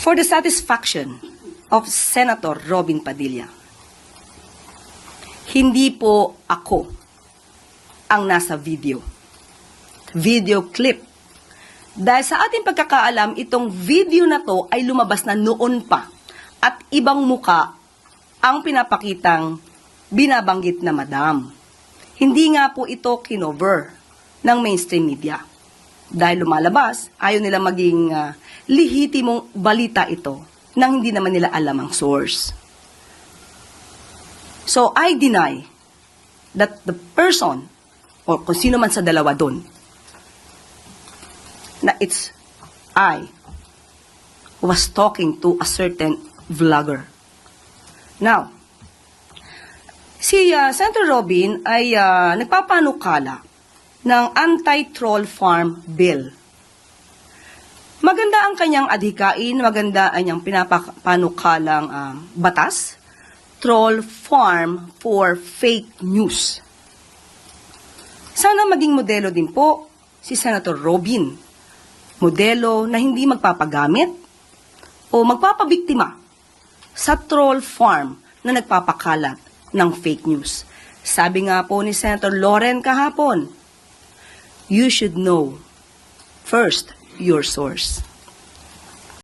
For the satisfaction of Senator Robin Padilla, hindi po ako ang nasa video clip. Dahil sa ating pagkakaalam, itong video na to ay lumabas na noon pa at ibang muka ang pinapakitang binabanggit na madam. Hindi nga po ito kinover ng mainstream media. Dahil lumalabas, ayaw nila maging lihitimong balita ito nang hindi naman nila alam ang source. So, I deny that the person, o kung sino man sa dalawa doon, na it's I who was talking to a certain vlogger. Now, si Senator Robin ay nagpapanukala ng anti-troll farm bill. Maganda ang kanyang adhikain, maganda ang kanyang pinapanukalang batas, troll farm for fake news. Sana maging modelo din po si Senator Robin. Modelo na hindi magpapagamit o magpapabiktima sa troll farm na nagpapakalat ng fake news. Sabi nga po ni Senator Loren kahapon, you should know first your source.